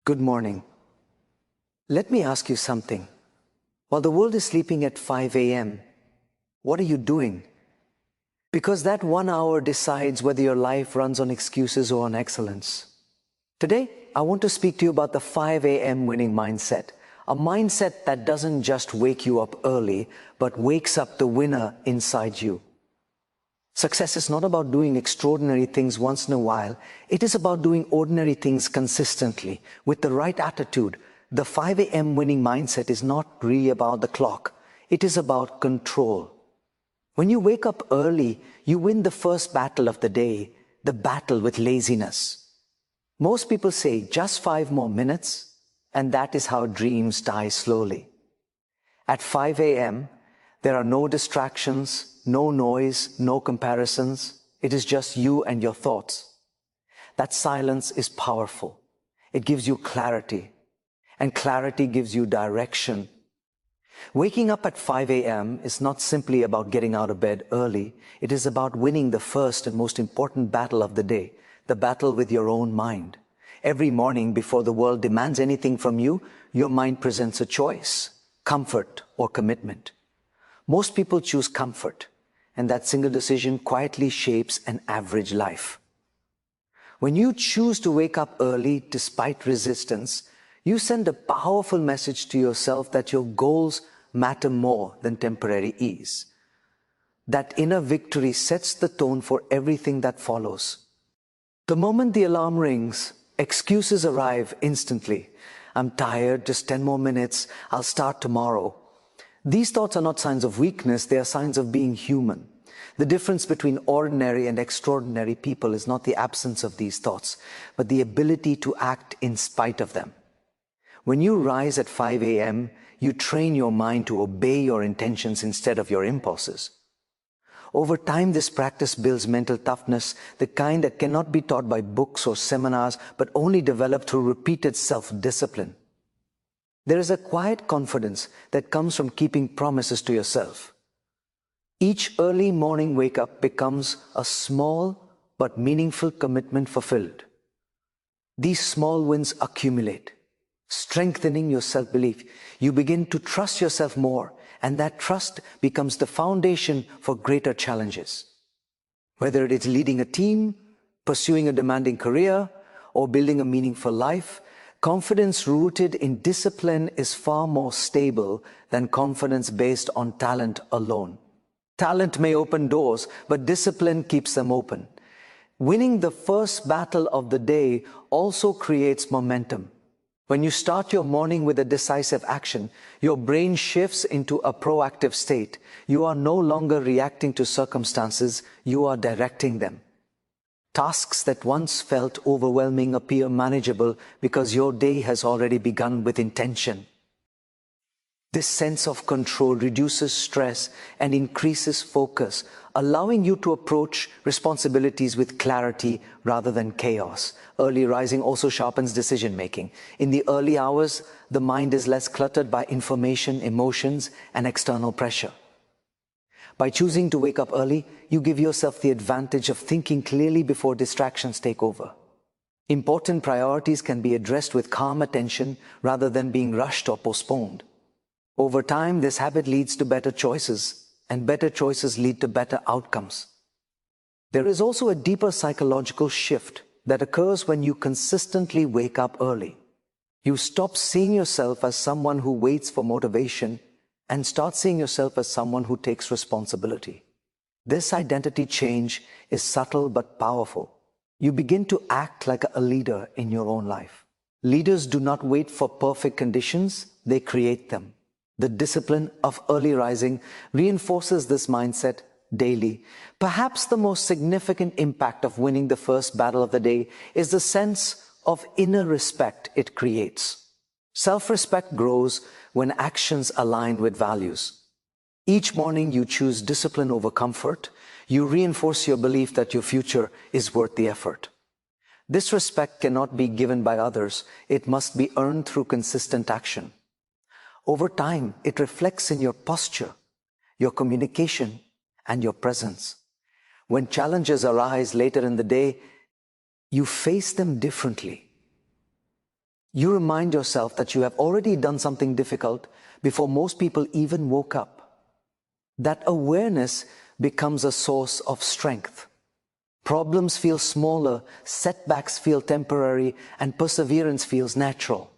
Good morning. Let me ask you something. While the world is sleeping at 5 a.m., what are you doing? Because that 1 hour decides whether your life runs on excuses or on excellence. Today, I want to speak to you about the 5 a.m. winning mindset. A mindset that doesn't just wake you up early, but wakes up the winner inside you. Success is not about doing extraordinary things once in a while. It is about doing ordinary things consistently, with the right attitude. The 5 a.m. winning mindset is not really about the clock. It is about control. When you wake up early, you win the first battle of the day, the battle with laziness. Most people say just 5 more minutes, and that is how dreams die slowly. At 5 a.m., there are no distractions, no noise, no comparisons. It is just you and your thoughts. That silence is powerful. It gives you clarity, and clarity gives you direction. Waking up at 5 a.m. is not simply about getting out of bed early. It is about winning the first and most important battle of the day, the battle with your own mind. Every morning before the world demands anything from you, your mind presents a choice, comfort or commitment. Most people choose comfort, and that single decision quietly shapes an average life. When you choose to wake up early despite resistance, you send a powerful message to yourself that your goals matter more than temporary ease. That inner victory sets the tone for everything that follows. The moment the alarm rings, excuses arrive instantly. I'm tired, just 10 more minutes, I'll start tomorrow. These thoughts are not signs of weakness, they are signs of being human. The difference between ordinary and extraordinary people is not the absence of these thoughts, but the ability to act in spite of them. When you rise at 5 a.m., you train your mind to obey your intentions instead of your impulses. Over time, this practice builds mental toughness, the kind that cannot be taught by books or seminars, but only developed through repeated self-discipline. There is a quiet confidence that comes from keeping promises to yourself. Each early morning wake-up becomes a small but meaningful commitment fulfilled. These small wins accumulate, strengthening your self-belief. You begin to trust yourself more, and that trust becomes the foundation for greater challenges. Whether it is leading a team, pursuing a demanding career, or building a meaningful life, confidence rooted in discipline is far more stable than confidence based on talent alone. Talent may open doors, but discipline keeps them open. Winning the first battle of the day also creates momentum. When you start your morning with a decisive action, your brain shifts into a proactive state. You are no longer reacting to circumstances, you are directing them. Tasks that once felt overwhelming appear manageable because your day has already begun with intention. This sense of control reduces stress and increases focus, allowing you to approach responsibilities with clarity rather than chaos. Early rising also sharpens decision-making. In the early hours, the mind is less cluttered by information, emotions, and external pressure. By choosing to wake up early, you give yourself the advantage of thinking clearly before distractions take over. Important priorities can be addressed with calm attention rather than being rushed or postponed. Over time, this habit leads to better choices, and better choices lead to better outcomes. There is also a deeper psychological shift that occurs when you consistently wake up early. You stop seeing yourself as someone who waits for motivation and start seeing yourself as someone who takes responsibility. This identity change is subtle but powerful. You begin to act like a leader in your own life. Leaders do not wait for perfect conditions, they create them. The discipline of early rising reinforces this mindset daily. Perhaps the most significant impact of winning the first battle of the day is the sense of inner respect it creates. Self-respect grows when actions align with values. Each morning you choose discipline over comfort. You reinforce your belief that your future is worth the effort. This respect cannot be given by others. It must be earned through consistent action. Over time, it reflects in your posture, your communication, and your presence. When challenges arise later in the day, you face them differently. You remind yourself that you have already done something difficult before most people even woke up. That awareness becomes a source of strength. Problems feel smaller, setbacks feel temporary, and perseverance feels natural.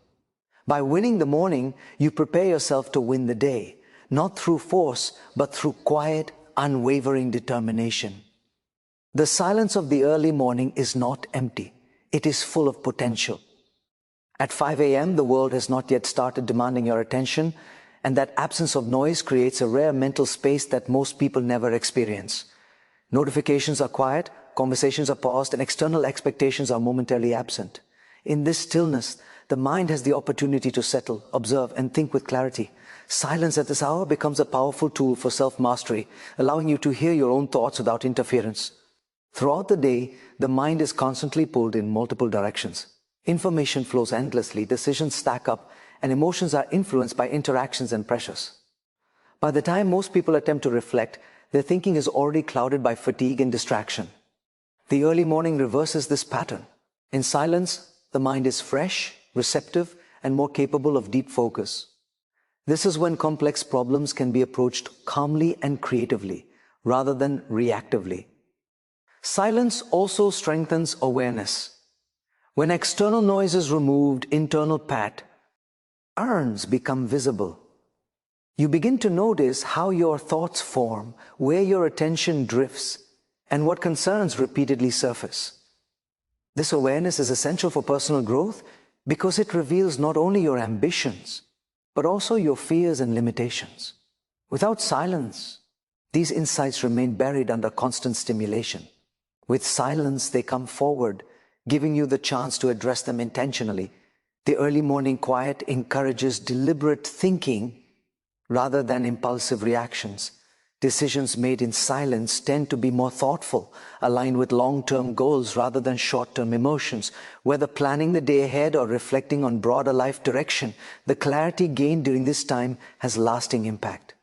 By winning the morning, you prepare yourself to win the day, not through force, but through quiet, unwavering determination. The silence of the early morning is not empty. It is full of potential. At 5 a.m., the world has not yet started demanding your attention, and that absence of noise creates a rare mental space that most people never experience. Notifications are quiet, conversations are paused, and external expectations are momentarily absent. In this stillness, the mind has the opportunity to settle, observe, and think with clarity. Silence at this hour becomes a powerful tool for self-mastery, allowing you to hear your own thoughts without interference. Throughout the day, the mind is constantly pulled in multiple directions. Information flows endlessly, decisions stack up, and emotions are influenced by interactions and pressures. By the time most people attempt to reflect, their thinking is already clouded by fatigue and distraction. The early morning reverses this pattern. In silence, the mind is fresh, receptive, and more capable of deep focus. This is when complex problems can be approached calmly and creatively, rather than reactively. Silence also strengthens awareness. When external noise is removed, internal patterns become visible. You begin to notice how your thoughts form, where your attention drifts, and what concerns repeatedly surface. This awareness is essential for personal growth because it reveals not only your ambitions, but also your fears and limitations. Without silence, these insights remain buried under constant stimulation. With silence, they come forward, giving you the chance to address them intentionally. The early morning quiet encourages deliberate thinking rather than impulsive reactions. Decisions made in silence tend to be more thoughtful, aligned with long-term goals rather than short-term emotions. Whether planning the day ahead or reflecting on broader life direction, the clarity gained during this time has lasting impact.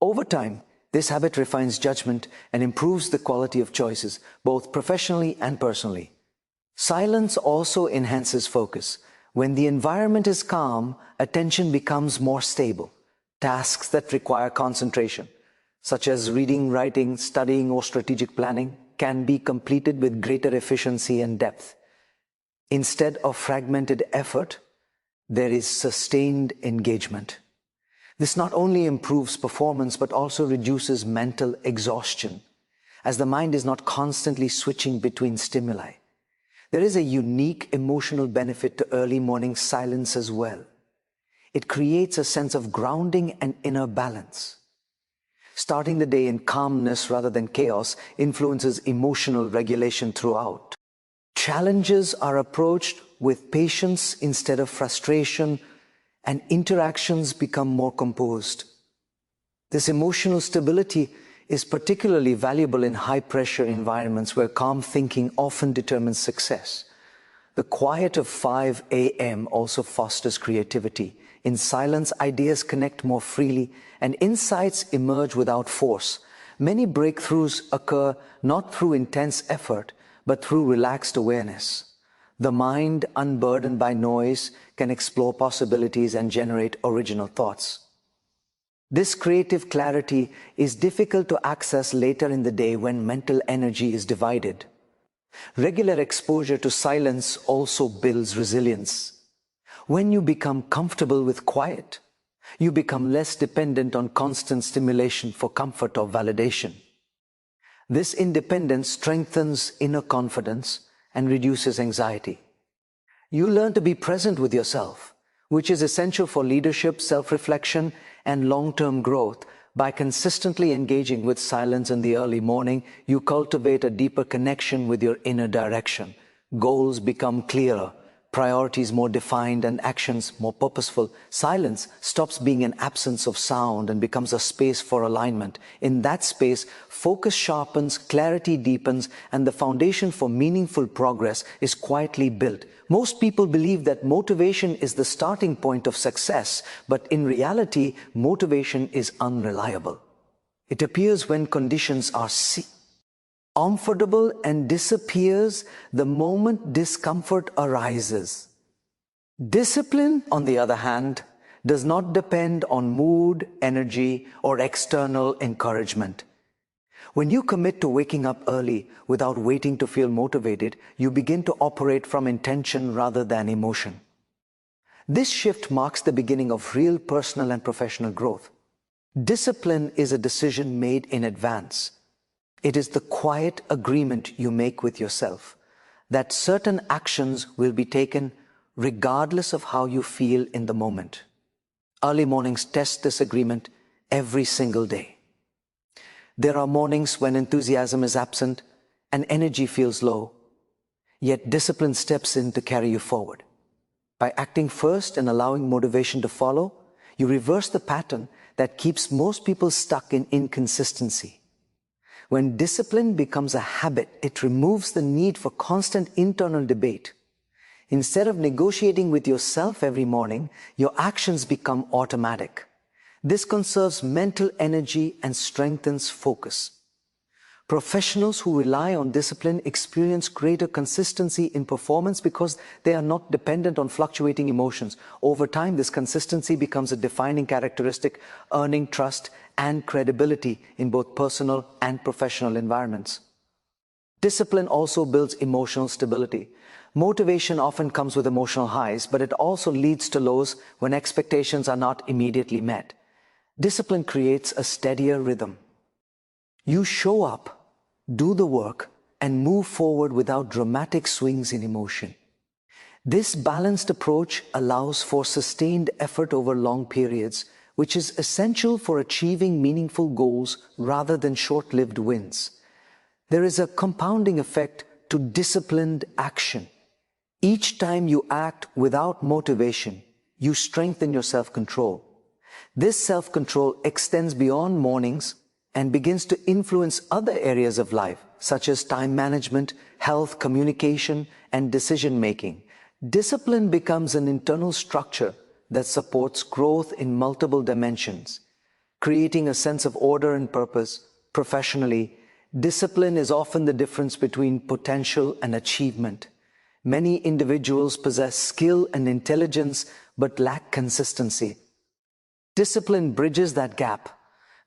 Over time, this habit refines judgment and improves the quality of choices, both professionally and personally. Silence also enhances focus. When the environment is calm, attention becomes more stable. Tasks that require concentration, such as reading, writing, studying, or strategic planning, can be completed with greater efficiency and depth. Instead of fragmented effort, there is sustained engagement. This not only improves performance, but also reduces mental exhaustion, as the mind is not constantly switching between stimuli. There is a unique emotional benefit to early morning silence as well. It creates a sense of grounding and inner balance. Starting the day in calmness rather than chaos influences emotional regulation throughout. Challenges are approached with patience instead of frustration, and interactions become more composed. This emotional stability is particularly valuable in high-pressure environments where calm thinking often determines success. The quiet of 5 a.m. also fosters creativity. In silence, ideas connect more freely and insights emerge without force. Many breakthroughs occur not through intense effort, but through relaxed awareness. The mind, unburdened by noise, can explore possibilities and generate original thoughts. This creative clarity is difficult to access later in the day when mental energy is divided. Regular exposure to silence also builds resilience. When you become comfortable with quiet, you become less dependent on constant stimulation for comfort or validation. This independence strengthens inner confidence and reduces anxiety. You learn to be present with yourself, which is essential for leadership, self-reflection, and long-term growth. By consistently engaging with silence in the early morning, you cultivate a deeper connection with your inner direction. Goals become clearer, priorities more defined, and actions more purposeful. Silence stops being an absence of sound and becomes a space for alignment. In that space, focus sharpens, clarity deepens, and the foundation for meaningful progress is quietly built. Most people believe that motivation is the starting point of success, but in reality, motivation is unreliable. It appears when conditions are comfortable and disappears the moment discomfort arises. Discipline, on the other hand, does not depend on mood, energy, or external encouragement. When you commit to waking up early without waiting to feel motivated, you begin to operate from intention rather than emotion. This shift marks the beginning of real personal and professional growth. Discipline is a decision made in advance. It is the quiet agreement you make with yourself that certain actions will be taken regardless of how you feel in the moment. Early mornings test this agreement every single day. There are mornings when enthusiasm is absent and energy feels low, yet discipline steps in to carry you forward. By acting first and allowing motivation to follow, you reverse the pattern that keeps most people stuck in inconsistency. When discipline becomes a habit, it removes the need for constant internal debate. Instead of negotiating with yourself every morning, your actions become automatic. This conserves mental energy and strengthens focus. Professionals who rely on discipline experience greater consistency in performance because they are not dependent on fluctuating emotions. Over time, this consistency becomes a defining characteristic, earning trust and credibility in both personal and professional environments. Discipline also builds emotional stability. Motivation often comes with emotional highs, but it also leads to lows when expectations are not immediately met. Discipline creates a steadier rhythm. You show up, do the work, and move forward without dramatic swings in emotion. This balanced approach allows for sustained effort over long periods, which is essential for achieving meaningful goals rather than short-lived wins. There is a compounding effect to disciplined action. Each time you act without motivation, you strengthen your self-control. This self-control extends beyond mornings and begins to influence other areas of life, such as time management, health, communication, and decision-making. Discipline becomes an internal structure that supports growth in multiple dimensions, creating a sense of order and purpose. Professionally, discipline is often the difference between potential and achievement. Many individuals possess skill and intelligence but lack consistency. Discipline bridges that gap.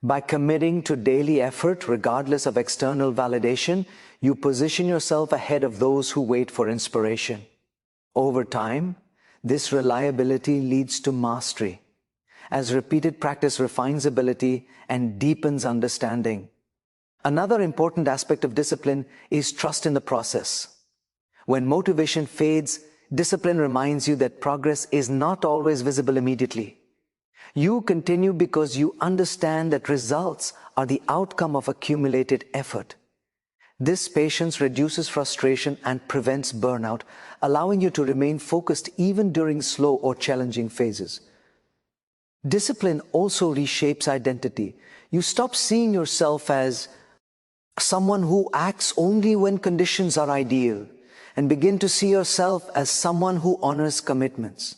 By committing to daily effort regardless of external validation, you position yourself ahead of those who wait for inspiration. Over time, this reliability leads to mastery, as repeated practice refines ability and deepens understanding. Another important aspect of discipline is trust in the process. When motivation fades, discipline reminds you that progress is not always visible immediately. You continue because you understand that results are the outcome of accumulated effort. This patience reduces frustration and prevents burnout, allowing you to remain focused even during slow or challenging phases. Discipline also reshapes identity. You stop seeing yourself as someone who acts only when conditions are ideal and begin to see yourself as someone who honors commitments.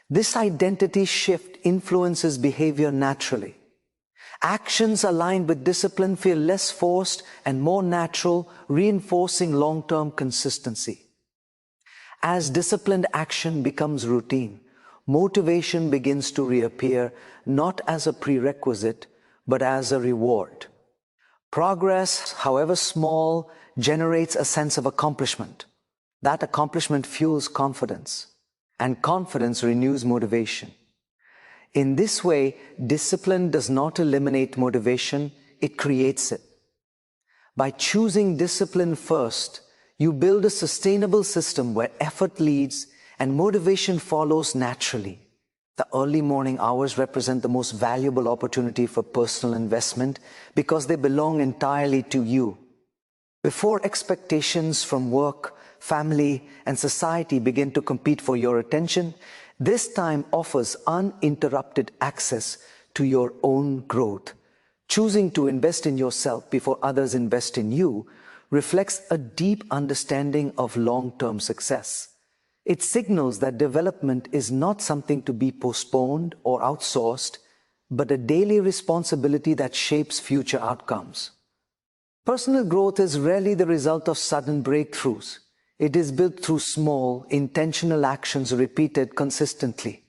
This identity shift influences behavior naturally. Actions aligned with discipline feel less forced and more natural, reinforcing long-term consistency. As disciplined action becomes routine, motivation begins to reappear not as a prerequisite, but as a reward. Progress, however small, generates a sense of accomplishment. That accomplishment fuels confidence, and confidence renews motivation. In this way, discipline does not eliminate motivation, it creates it. By choosing discipline first, you build a sustainable system where effort leads and motivation follows naturally. The early morning hours represent the most valuable opportunity for personal investment because they belong entirely to you. Before expectations from work, family, and society begin to compete for your attention, this time offers uninterrupted access to your own growth. Choosing to invest in yourself before others invest in you reflects a deep understanding of long-term success. It signals that development is not something to be postponed or outsourced, but a daily responsibility that shapes future outcomes. Personal growth is rarely the result of sudden breakthroughs. It is built through small, intentional actions repeated consistently.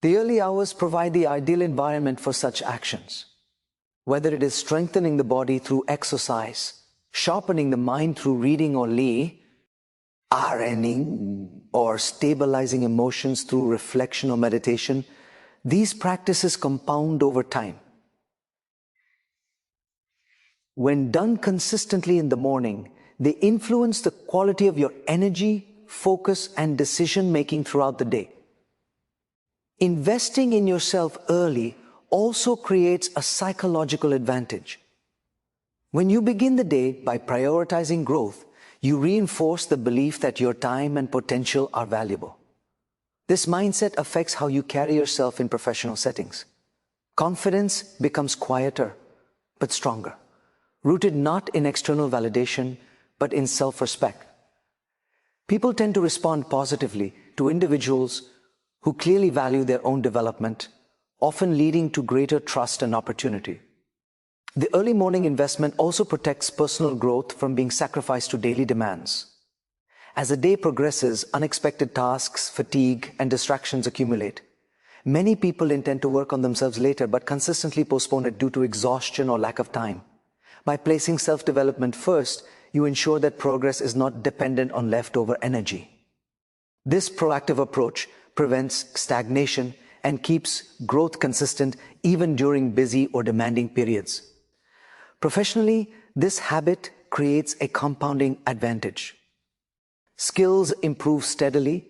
The early hours provide the ideal environment for such actions. Whether it is strengthening the body through exercise, sharpening the mind through reading or learning, or stabilizing emotions through reflection or meditation, these practices compound over time. When done consistently in the morning, they influence the quality of your energy, focus, and decision-making throughout the day. Investing in yourself early also creates a psychological advantage. When you begin the day by prioritizing growth, you reinforce the belief that your time and potential are valuable. This mindset affects how you carry yourself in professional settings. Confidence becomes quieter but stronger, rooted not in external validation but in self-respect. People tend to respond positively to individuals who clearly value their own development, often leading to greater trust and opportunity. The early morning investment also protects personal growth from being sacrificed to daily demands. As the day progresses, unexpected tasks, fatigue, and distractions accumulate. Many people intend to work on themselves later but consistently postpone it due to exhaustion or lack of time. By placing self-development first, you ensure that progress is not dependent on leftover energy. This proactive approach prevents stagnation and keeps growth consistent even during busy or demanding periods. Professionally, this habit creates a compounding advantage. Skills improve steadily,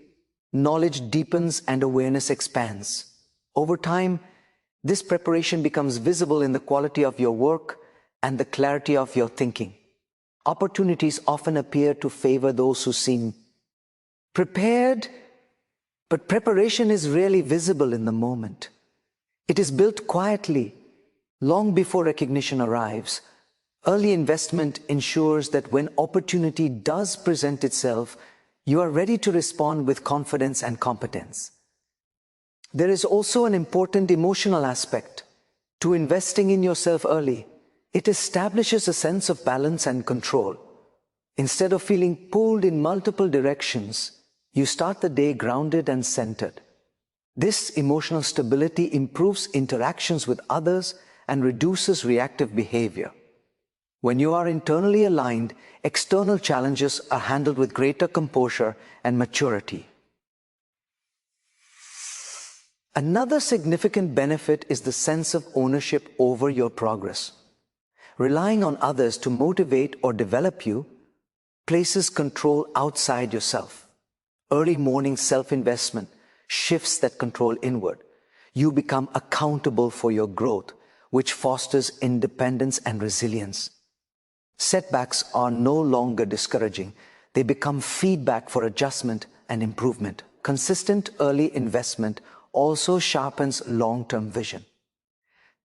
knowledge deepens, and awareness expands. Over time, this preparation becomes visible in the quality of your work and the clarity of your thinking. Opportunities often appear to favor those who seem prepared, but preparation is rarely visible in the moment. It is built quietly, long before recognition arrives. Early investment ensures that when opportunity does present itself, you are ready to respond with confidence and competence. There is also an important emotional aspect to investing in yourself early. It establishes a sense of balance and control. Instead of feeling pulled in multiple directions, you start the day grounded and centered. This emotional stability improves interactions with others and reduces reactive behavior. When you are internally aligned, external challenges are handled with greater composure and maturity. Another significant benefit is the sense of ownership over your progress. Relying on others to motivate or develop you places control outside yourself. Early morning self-investment shifts that control inward. You become accountable for your growth, which fosters independence and resilience. Setbacks are no longer discouraging. They become feedback for adjustment and improvement. Consistent early investment also sharpens long-term vision.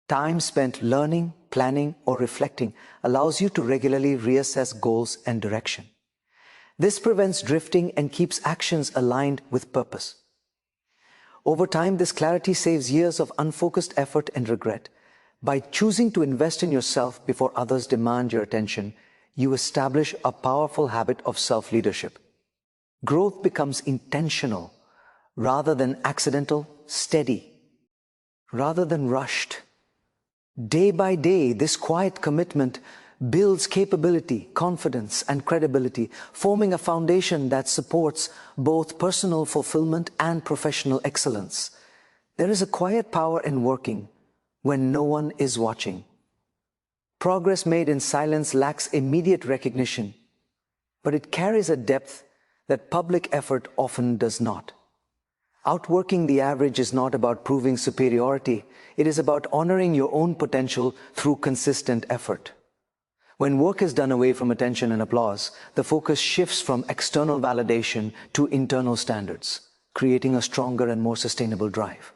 Time spent learning, planning, or reflecting allows you to regularly reassess goals and direction. This prevents drifting and keeps actions aligned with purpose. Over time, this clarity saves years of unfocused effort and regret. By choosing to invest in yourself before others demand your attention, you establish a powerful habit of self-leadership. Growth becomes intentional rather than accidental, steady rather than rushed. Day by day, this quiet commitment builds capability, confidence, and credibility, forming a foundation that supports both personal fulfillment and professional excellence. There is a quiet power in working when no one is watching. Progress made in silence lacks immediate recognition, but it carries a depth that public effort often does not. Outworking the average is not about proving superiority. It is about honoring your own potential through consistent effort. When work is done away from attention and applause, the focus shifts from external validation to internal standards, creating a stronger and more sustainable drive.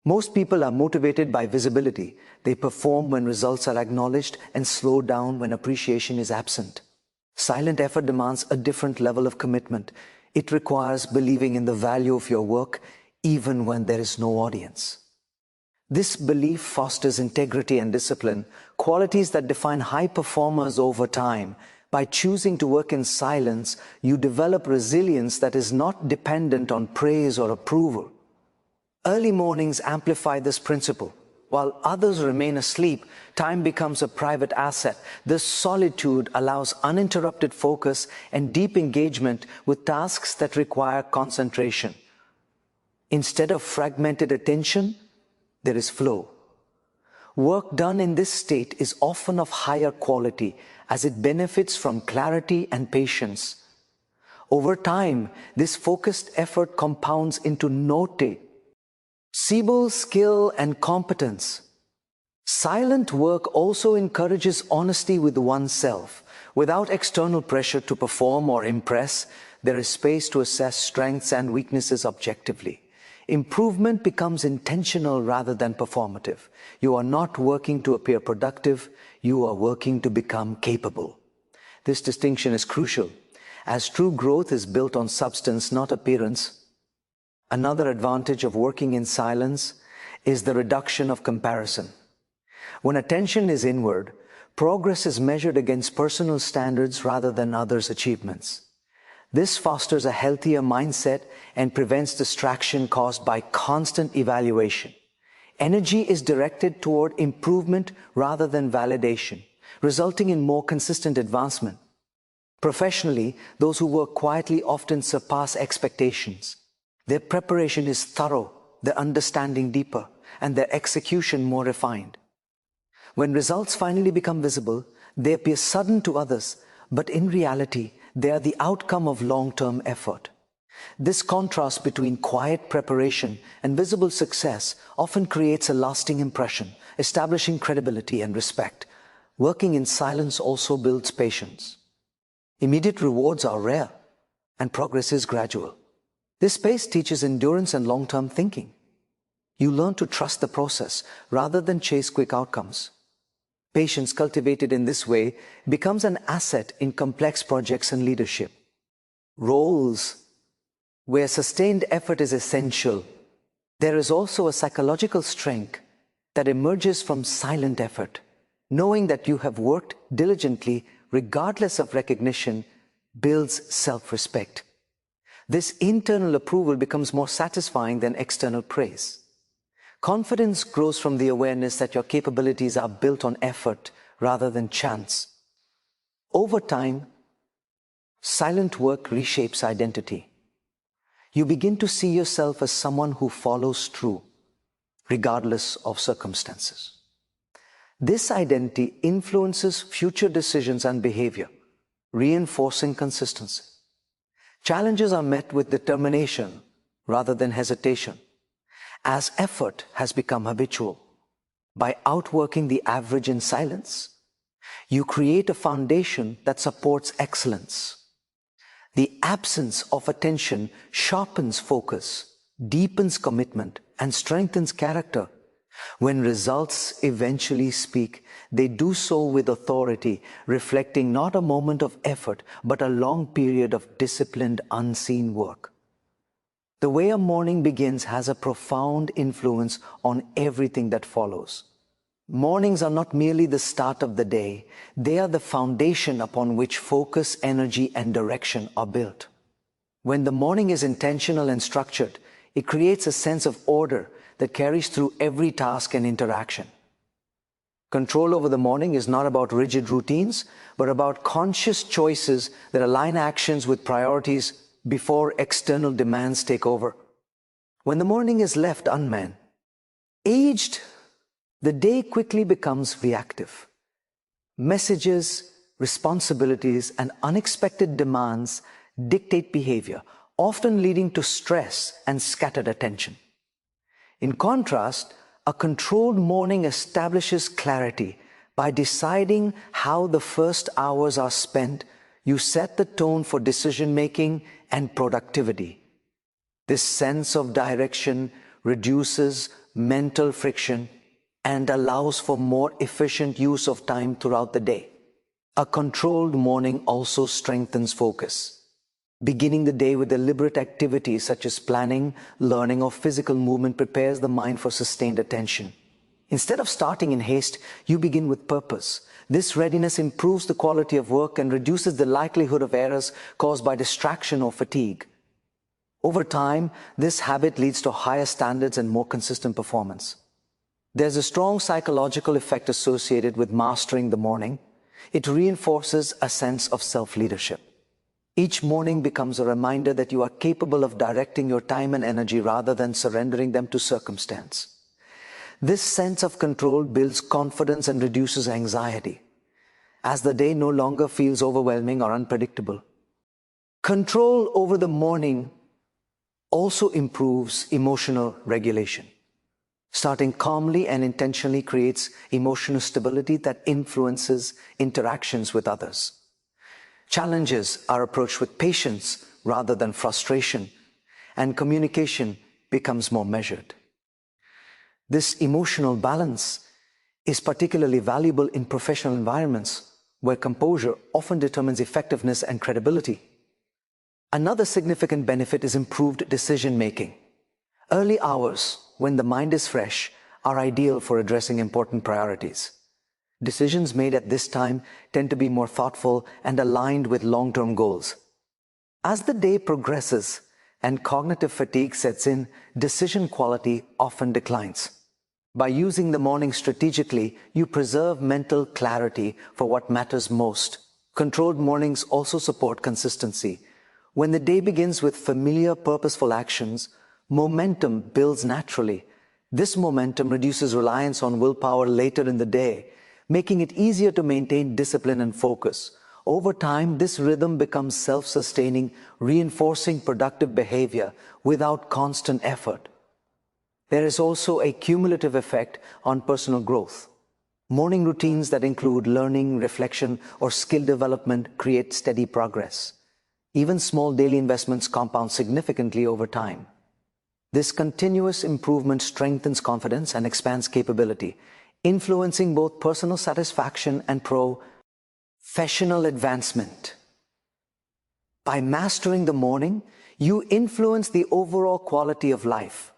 Most people are motivated by visibility. They perform when results are acknowledged and slow down when appreciation is absent. Silent effort demands a different level of commitment. It requires believing in the value of your work even when there is no audience. This belief fosters integrity and discipline, qualities that define high performers over time. By choosing to work in silence, you develop resilience that is not dependent on praise or approval. Early mornings amplify this principle. While others remain asleep, time becomes a private asset. This solitude allows uninterrupted focus and deep engagement with tasks that require concentration. Instead of fragmented attention, there is flow. Work done in this state is often of higher quality as it benefits from clarity and patience. Over time, this focused effort compounds into noticeable skill and competence. Silent work also encourages honesty with oneself. Without external pressure to perform or impress, there is space to assess strengths and weaknesses objectively. Improvement becomes intentional rather than performative. You are not working to appear productive, you are working to become capable. This distinction is crucial, as true growth is built on substance, not appearance. Another advantage of working in silence is the reduction of comparison. When attention is inward, progress is measured against personal standards rather than others' achievements. This fosters a healthier mindset and prevents distraction caused by constant evaluation. Energy is directed toward improvement rather than validation, resulting in more consistent advancement. Professionally, those who work quietly often surpass expectations. Their preparation is thorough, their understanding deeper, and their execution more refined. When results finally become visible, they appear sudden to others, but in reality, they are the outcome of long-term effort. This contrast between quiet preparation and visible success often creates a lasting impression, establishing credibility and respect. Working in silence also builds patience. Immediate rewards are rare, and progress is gradual. This pace teaches endurance and long-term thinking. You learn to trust the process rather than chase quick outcomes. Patience cultivated in this way becomes an asset in complex projects and leadership. Roles where sustained effort is essential. There is also a psychological strength that emerges from silent effort. Knowing that you have worked diligently, regardless of recognition, builds self-respect. This internal approval becomes more satisfying than external praise. Confidence grows from the awareness that your capabilities are built on effort rather than chance. Over time, silent work reshapes identity. You begin to see yourself as someone who follows through, regardless of circumstances. This identity influences future decisions and behavior, reinforcing consistency. Challenges are met with determination rather than hesitation, as effort has become habitual. By outworking the average in silence, you create a foundation that supports excellence. The absence of attention sharpens focus, deepens commitment, and strengthens character. When results eventually speak, they do so with authority, reflecting not a moment of effort, but a long period of disciplined, unseen work. The way a morning begins has a profound influence on everything that follows. Mornings are not merely the start of the day, they are the foundation upon which focus, energy, and direction are built. When the morning is intentional and structured, it creates a sense of order that carries through every task and interaction. Control over the morning is not about rigid routines, but about conscious choices that align actions with priorities before external demands take over. When the morning is left unmanned, the day quickly becomes reactive. Messages, responsibilities, and unexpected demands dictate behavior, often leading to stress and scattered attention. In contrast, a controlled morning establishes clarity. By deciding how the first hours are spent, you set the tone for decision-making and productivity. This sense of direction reduces mental friction and allows for more efficient use of time throughout the day. A controlled morning also strengthens focus. Beginning the day with deliberate activities such as planning, learning, or physical movement prepares the mind for sustained attention. Instead of starting in haste, you begin with purpose. This readiness improves the quality of work and reduces the likelihood of errors caused by distraction or fatigue. Over time, this habit leads to higher standards and more consistent performance. There's a strong psychological effect associated with mastering the morning. It reinforces a sense of self-leadership. Each morning becomes a reminder that you are capable of directing your time and energy rather than surrendering them to circumstance. This sense of control builds confidence and reduces anxiety, as the day no longer feels overwhelming or unpredictable. Control over the morning also improves emotional regulation. Starting calmly and intentionally creates emotional stability that influences interactions with others. Challenges are approached with patience rather than frustration, and communication becomes more measured. This emotional balance is particularly valuable in professional environments where composure often determines effectiveness and credibility. Another significant benefit is improved decision-making. Early hours, when the mind is fresh, are ideal for addressing important priorities. Decisions made at this time tend to be more thoughtful and aligned with long-term goals. As the day progresses and cognitive fatigue sets in, decision quality often declines. By using the morning strategically, you preserve mental clarity for what matters most. Controlled mornings also support consistency. When the day begins with familiar, purposeful actions, momentum builds naturally. This momentum reduces reliance on willpower later in the day, making it easier to maintain discipline and focus. Over time, this rhythm becomes self-sustaining, reinforcing productive behavior without constant effort. There is also a cumulative effect on personal growth. Morning routines that include learning, reflection, or skill development create steady progress. Even small daily investments compound significantly over time. This continuous improvement strengthens confidence and expands capability, influencing both personal satisfaction and professional advancement. By mastering the morning, you influence the overall quality of life.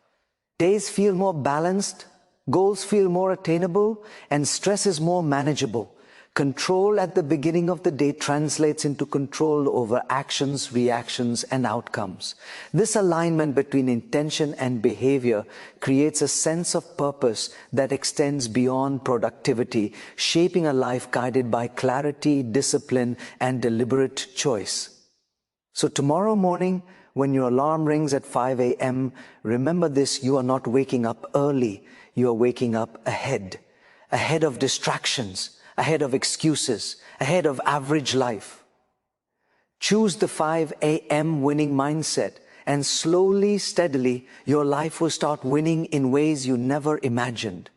Days feel more balanced, goals feel more attainable, and stress is more manageable. Control at the beginning of the day translates into control over actions, reactions, and outcomes. This alignment between intention and behavior creates a sense of purpose that extends beyond productivity, shaping a life guided by clarity, discipline, and deliberate choice. So tomorrow morning, when your alarm rings at 5 a.m., remember this: you are not waking up early, you are waking up ahead of distractions, ahead of excuses, ahead of average life. Choose the 5 a.m. winning mindset, and slowly, steadily, your life will start winning in ways you never imagined.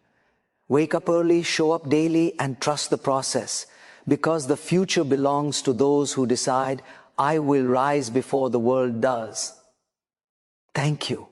Wake up early, show up daily, and trust the process, because the future belongs to those who decide, "I will rise before the world does." Thank you.